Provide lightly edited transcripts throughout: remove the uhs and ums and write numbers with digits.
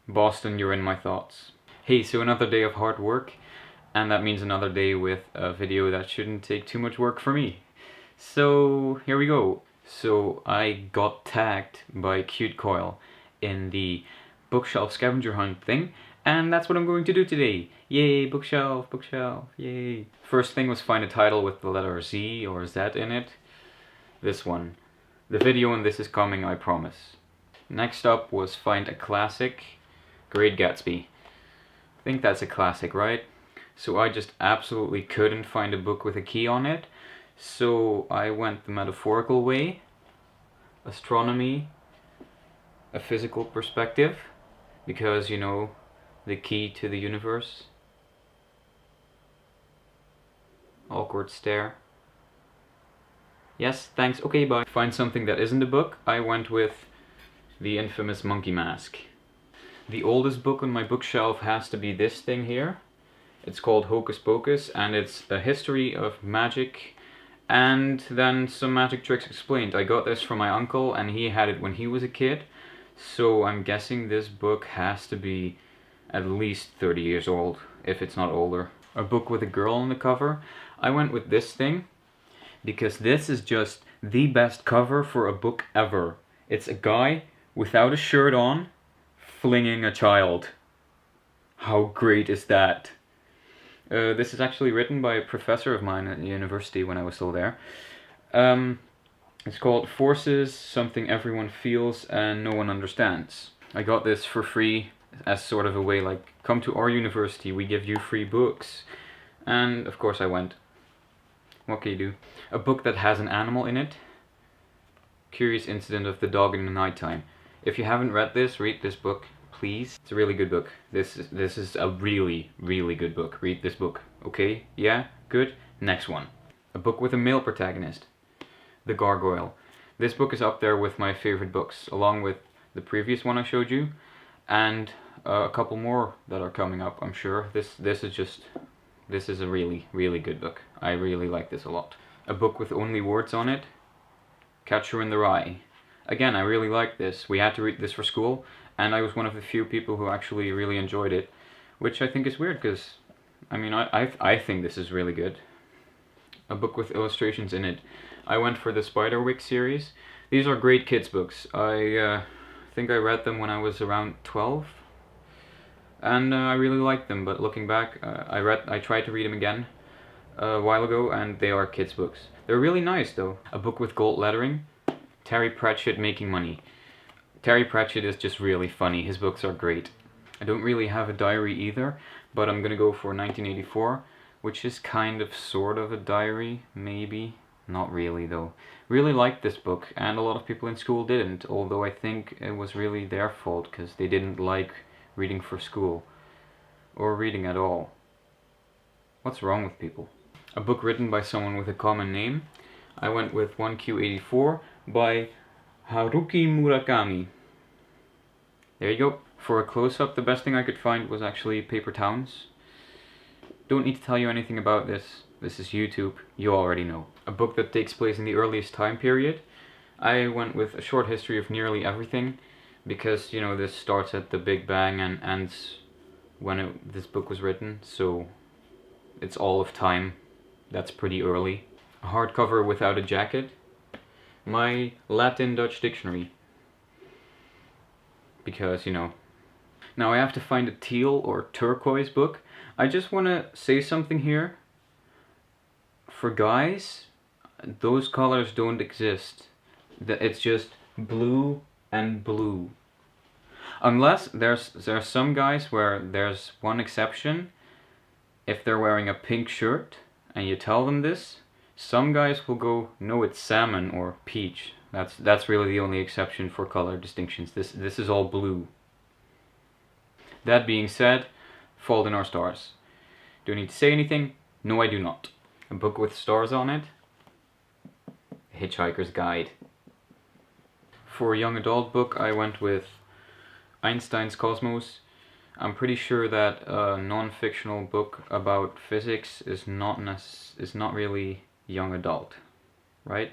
Boston, you're in my thoughts. Hey, so another day of hard work, and that means another day with a video that shouldn't take too much work for me. So here we go. So I got tagged by Cute Coil in the bookshelf scavenger hunt thing, and that's what I'm going to do today. Yay, bookshelf, bookshelf, yay. First thing was find a title with the letter Z or Z in it. This one. The video on this is coming, I promise. Next up was find a classic. Great Gatsby. I think that's a classic, right? So I just absolutely couldn't find a book with a key on it. So I went the metaphorical way. Astronomy. A physical perspective. Because, you know, the key to the universe. Awkward stare. Yes, thanks, okay, bye. Find something that isn't a book. I went with the infamous Monkey Mask. The oldest book on my bookshelf has to be this thing here. It's called Hocus Pocus, and it's a history of magic and then some magic tricks explained. I got this from my uncle and he had it when he was a kid, so I'm guessing this book has to be at least 30 years old, if it's not older. A book with a girl on the cover. I went with this thing because this is just the best cover for a book ever. It's a guy without a shirt on flinging a child. How great is that? This is actually written by a professor of mine at the university when I was still there. It's called Forces, Something Everyone Feels and No One Understands. I got this for free as sort of a way like, come to our university, we give you free books. And of course I went. What can you do? A book that has an animal in it. Curious Incident of the Dog in the Nighttime. If you haven't read this, read this book, please. It's a really good book. This is a really, really good book. Read this book. Okay? Yeah? Good? Next one. A book with a male protagonist. The Gargoyle. This book is up there with my favorite books, along with the previous one I showed you, and a couple more that are coming up, I'm sure. This is a really, really good book. I really like this a lot. A book with only words on it. Catcher in the Rye. Again, I really like this. We had to read this for school, and I was one of the few people who actually really enjoyed it, which I think is weird, because, I mean, I think this is really good. A book with illustrations in it. I went for the Spiderwick series. These are great kids' books. I think I read them when I was around 12, and I really liked them, but looking back, I tried to read them again a while ago, and they are kids' books. They're really nice, though. A book with gold lettering. Terry Pratchett Making Money. Terry Pratchett is just really funny. His books are great. I don't really have a diary either, but I'm gonna go for 1984, which is kind of sort of a diary, maybe. Not really, though. Really liked this book, and a lot of people in school didn't, although I think it was really their fault, because they didn't like reading for school. Or reading at all. What's wrong with people? A book written by someone with a common name. I went with 1Q84 by Haruki Murakami. There you go. For a close-up, the best thing I could find was actually paper towns. Don't need to tell you anything about this. This is YouTube. You already know. A book that takes place in the earliest time period. I went with A Short History of Nearly Everything, because, you know, this starts at the Big Bang and ends when this book was written, so it's all of time. That's pretty early. A hardcover without a jacket. My Latin-Dutch dictionary. Because, you know. Now I have to find a teal or turquoise book. I just want to say something here. For guys, those colors don't exist. It's just blue and blue. Unless there's some guys where there's one exception. If they're wearing a pink shirt and you tell them this, some guys will go, no, it's salmon or peach. That's really the only exception for color distinctions. This is all blue. That being said, Fault in Our Stars. Do I need to say anything? No, I do not. A book with stars on it. A Hitchhiker's Guide. For a young adult book, I went with Einstein's Cosmos. I'm pretty sure that a non-fictional book about physics is not really young adult, right?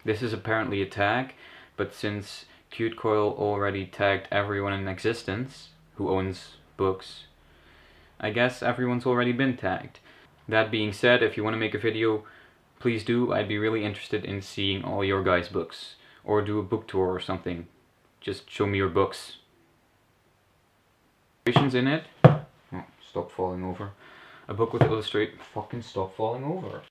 This is apparently a tag, but since Cute Coil already tagged everyone in existence who owns books. I guess everyone's already been tagged. That being said, if you want to make a video, please do. I'd be really interested in seeing all your guys' books. Or do a book tour or something. Just show me your books. Illustrations in it. Oh, stop falling over. A book with fucking stop falling over.